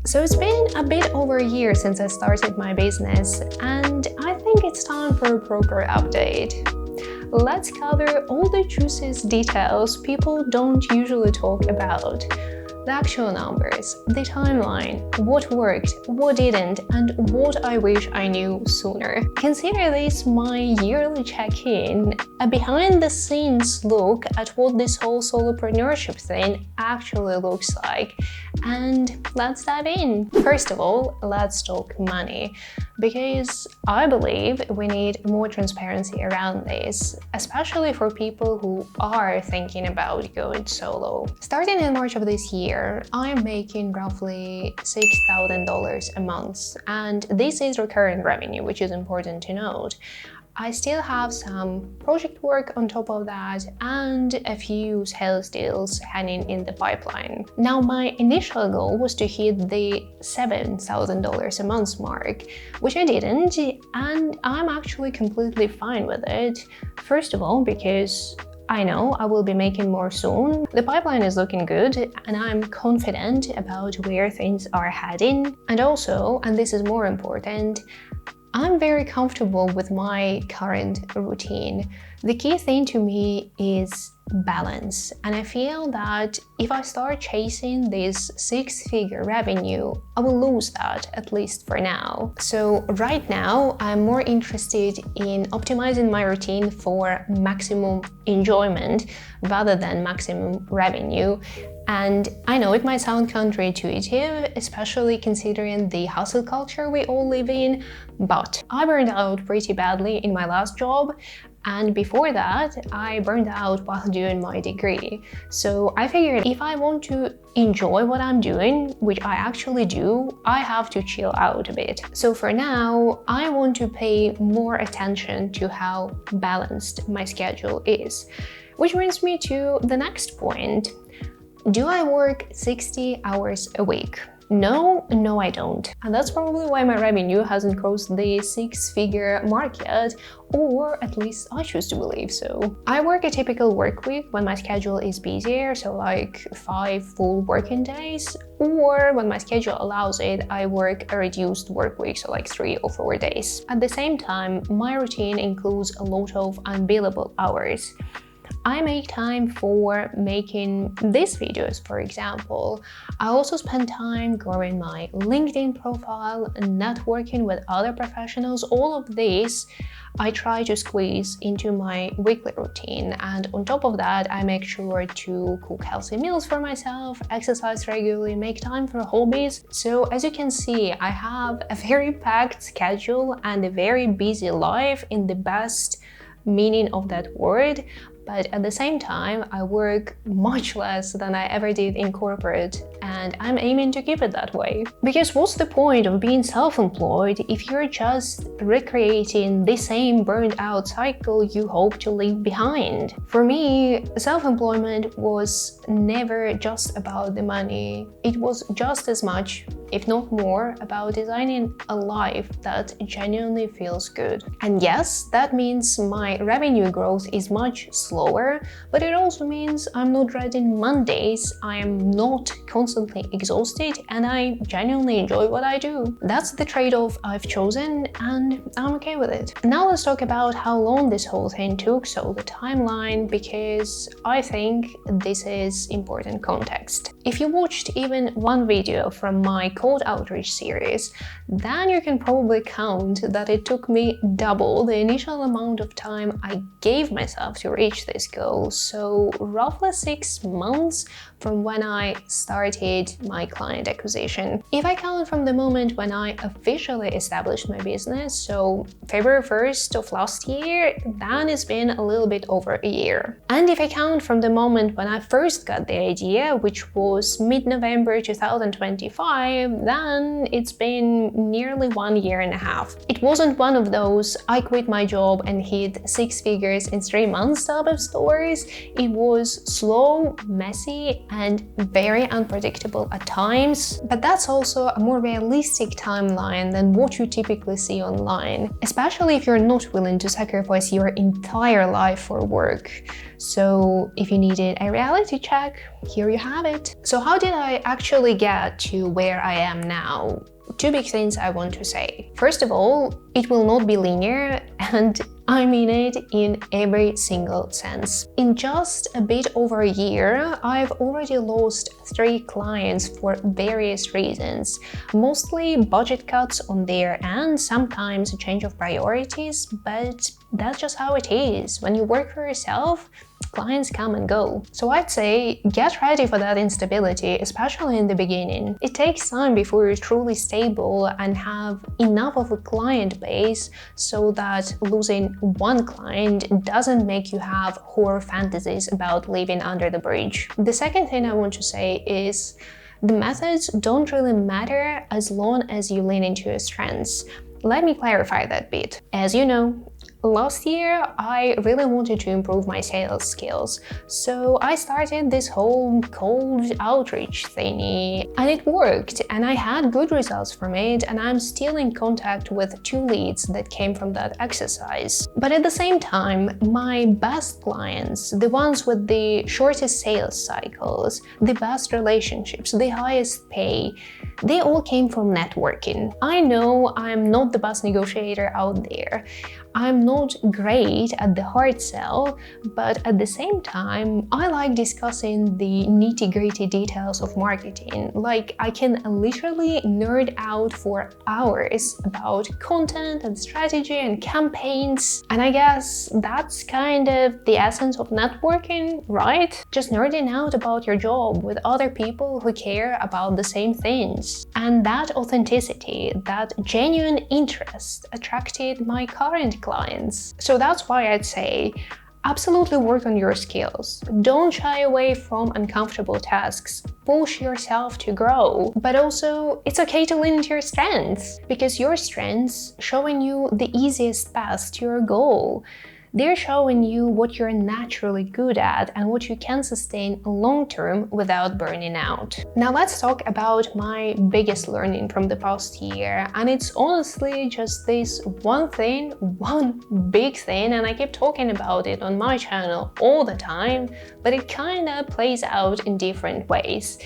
So it's been a bit over a year since I started my business, and I think it's time for a proper update. Let's cover all the juiciest details people don't usually talk about. The actual numbers, the timeline, what worked, what didn't, and what I wish I knew sooner. Consider this my yearly check-in, a behind-the-scenes look at what this whole solopreneurship thing actually looks like. And let's dive in. First of all, let's talk money, because I believe we need more transparency around this, especially for people who are thinking about going solo. Starting in March of this year, I'm making roughly $6,000 a month, and this is recurring revenue, which is important to note. I still have some project work on top of that and a few sales deals hanging in the pipeline. Now, my initial goal was to hit the $7,000 a month mark, which I didn't, and I'm actually completely fine with it. First of all, because I know I will be making more soon. The pipeline is looking good and I'm confident about where things are heading. And also, and this is more important, I'm very comfortable with my current routine. The key thing to me is balance, and I feel that if I start chasing this six-figure revenue, I will lose that, at least for now. So right now, I'm more interested in optimizing my routine for maximum enjoyment rather than maximum revenue. And I know it might sound counterintuitive, especially considering the hustle culture we all live in, but I burned out pretty badly in my last job, and before that, I burned out while doing my degree. So I figured if I want to enjoy what I'm doing, which I actually do, I have to chill out a bit. So for now, I want to pay more attention to how balanced my schedule is. Which brings me to the next point. Do I work 60 hours a week? No, I don't. And that's probably why my revenue hasn't crossed the six-figure mark yet, or at least I choose to believe so. I work a typical work week when my schedule is busier, so like 5 full working days, or when my schedule allows it, I work a reduced work week, so like 3 or 4 days. At the same time, my routine includes a lot of unbillable hours. I make time for making these videos, for example. I also spend time growing my LinkedIn profile and networking with other professionals. All of this I try to squeeze into my weekly routine, and on top of that, I make sure to cook healthy meals for myself, exercise regularly, make time for hobbies. So as you can see, I have a very packed schedule and a very busy life in the best meaning of that word. But at the same time, I work much less than I ever did in corporate, and I'm aiming to keep it that way. Because what's the point of being self-employed if you're just recreating the same burned out cycle you hope to leave behind? For me, self-employment was never just about the money. It was just as much, if not more, about designing a life that genuinely feels good. And yes, that means my revenue growth is much slower, but it also means I'm not dreading Mondays, I am not constantly exhausted, and I genuinely enjoy what I do. That's the trade-off I've chosen, and I'm okay with it. Now let's talk about how long this whole thing took, so the timeline, because I think this is important context. If you watched even one video from my cold outreach series, then you can probably count that it took me double the initial amount of time I gave myself to reach this goal, so roughly 6 months from when I started my client acquisition. If I count from the moment when I officially established my business, so February 1st of last year, then it's been a little bit over a year. And if I count from the moment when I first got the idea, which was mid-November 2025, then it's been nearly 1.5 years. It wasn't one of those I quit my job and hit 6 figures in 3 months type of stories. It was slow, messy, and very unpredictable at times, but that's also a more realistic timeline than what you typically see online, especially if you're not willing to sacrifice your entire life for work. So if you needed a reality check, here you have it. So how did I actually get to where I I am now, two big things I want to say. First of all, it will not be linear, and I mean it in every single sense. In just a bit over a year, I've already lost 3 clients for various reasons. Mostly budget cuts on their end, sometimes a change of priorities, but that's just how it is. When you work for yourself, clients come and go. So I'd say get ready for that instability, especially in the beginning. It takes time before you're truly stable and have enough of a client base so that losing one client doesn't make you have horror fantasies about living under the bridge. The second thing I want to say is the methods don't really matter as long as you lean into your strengths. Let me clarify that bit. As you know, last year, I really wanted to improve my sales skills, so I started this whole cold outreach thingy, and it worked, and I had good results from it, and I'm still in contact with 2 leads that came from that exercise. But at the same time, my best clients, the ones with the shortest sales cycles, the best relationships, the highest pay, they all came from networking. I know I'm not the best negotiator out there. I'm not great at the hard sell, but at the same time, I like discussing the nitty-gritty details of marketing. Like, I can literally nerd out for hours about content and strategy and campaigns. And I guess that's kind of the essence of networking, right? Just nerding out about your job with other people who care about the same things. And that authenticity, that genuine interest attracted my current clients. So that's why I'd say absolutely work on your skills. Don't shy away from uncomfortable tasks. Push yourself to grow. But also, it's okay to lean into your strengths, because your strengths showing you the easiest path to your goal. They're showing you what you're naturally good at and what you can sustain long-term without burning out. Now let's talk about my biggest learning from the past year, and it's honestly just this one thing, one big thing, and I keep talking about it on my channel all the time, but it kind of plays out in different ways.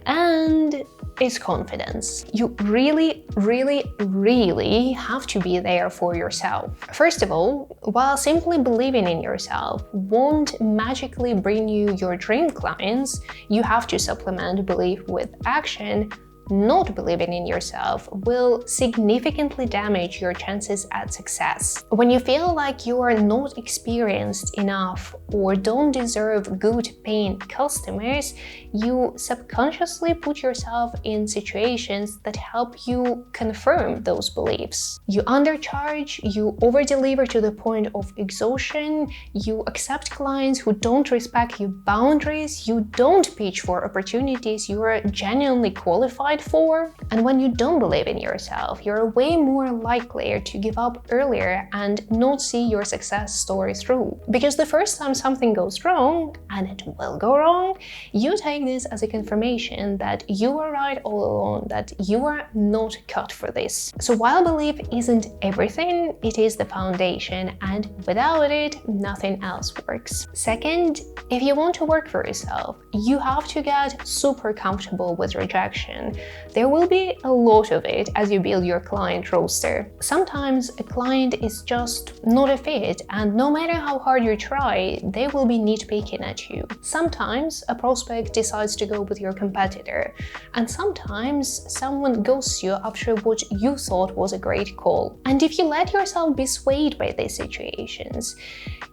And it's confidence. You really, really, really have to be there for yourself. First of all, while simply believing in yourself won't magically bring you your dream clients, you have to supplement belief with action. Not believing in yourself will significantly damage your chances at success. When you feel like you are not experienced enough or don't deserve good paying customers, you subconsciously put yourself in situations that help you confirm those beliefs. You undercharge, you overdeliver to the point of exhaustion, you accept clients who don't respect your boundaries, you don't pitch for opportunities you are genuinely qualified for. And when you don't believe in yourself, you're way more likely to give up earlier and not see your success story through. Because the first time something goes wrong, and it will go wrong, you take this as a confirmation that you are right all along, that you are not cut for this. So while belief isn't everything, it is the foundation, and without it, nothing else works. Second, if you want to work for yourself, you have to get super comfortable with rejection. There will be a lot of it as you build your client roster. Sometimes a client is just not a fit, and no matter how hard you try, they will be nitpicking at you. Sometimes a prospect decides to go with your competitor, and sometimes someone ghosts you after what you thought was a great call. And if you let yourself be swayed by these situations,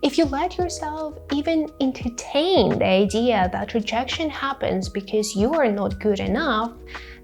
if you let yourself even entertain the idea that rejection happens because you are not good enough,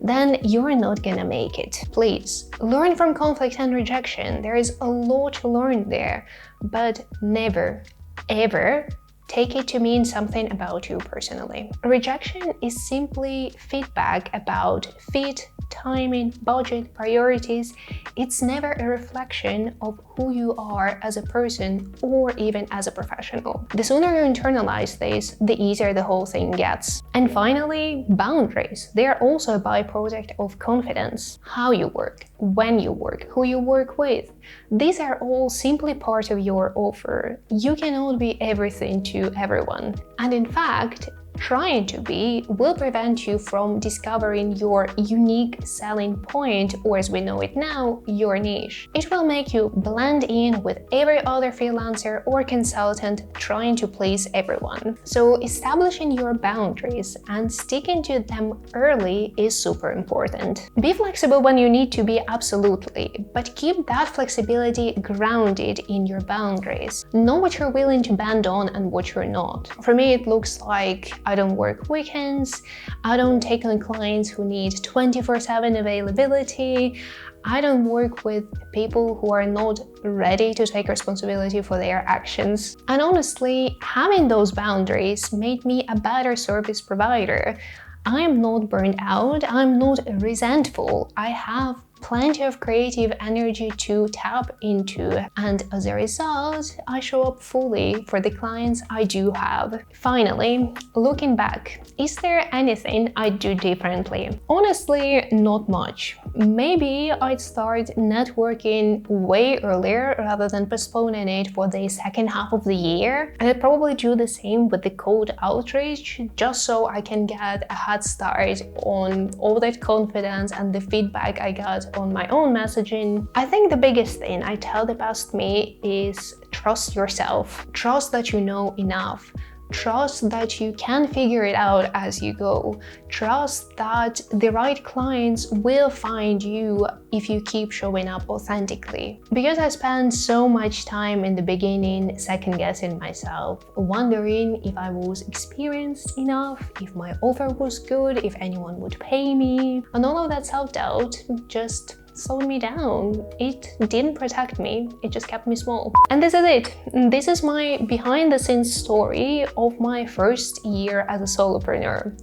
then you're not gonna make it. Please, learn from conflict and rejection. There is a lot to learn there, but never, ever take it to mean something about you personally. Rejection is simply feedback about fit, timing, budget, priorities. It's never a reflection of who you are as a person or even as a professional. The sooner you internalize this, the easier the whole thing gets. And finally, boundaries. They are also a byproduct of confidence. How you work, when you work, who you work with. These are all simply part of your offer. You cannot be everything to everyone. And in fact, Trying to be will prevent you from discovering your unique selling point, or as we know it now, your niche. It will make you blend in with every other freelancer or consultant trying to please everyone. So establishing your boundaries and sticking to them early is super important. Be flexible when you need to be, absolutely, but keep that flexibility grounded in your boundaries. Know what you're willing to bend on and what you're not. For me, it looks like I don't work weekends, I don't take on clients who need 24/7 availability, I don't work with people who are not ready to take responsibility for their actions. And honestly, having those boundaries made me a better service provider. I'm not burned out, I'm not resentful, I have plenty of creative energy to tap into, and as a result, I show up fully for the clients I do have. Finally, looking back, is there anything I'd do differently? Honestly, not much. Maybe I'd start networking way earlier rather than postponing it for the second half of the year. And I'd probably do the same with the cold outreach, just so I can get a head start on all that confidence and the feedback I got on my own messaging. I think the biggest thing I tell the past me is trust yourself. Trust that you know enough. Trust that you can figure it out as you go. Trust that the right clients will find you if you keep showing up authentically. Because I spent so much time in the beginning second-guessing myself, wondering if I was experienced enough, if my offer was good, if anyone would pay me, and all of that self-doubt just slowed me down. It didn't protect me, it just kept me small. And this is it. This is my behind-the-scenes story of my first year as a solopreneur.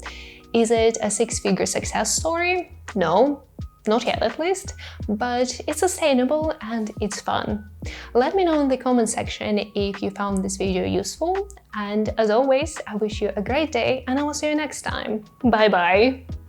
Is it a six-figure success story? No, not yet at least, but it's sustainable and it's fun. Let me know in the comment section if you found this video useful, and as always, I wish you a great day and I will see you next time. Bye bye!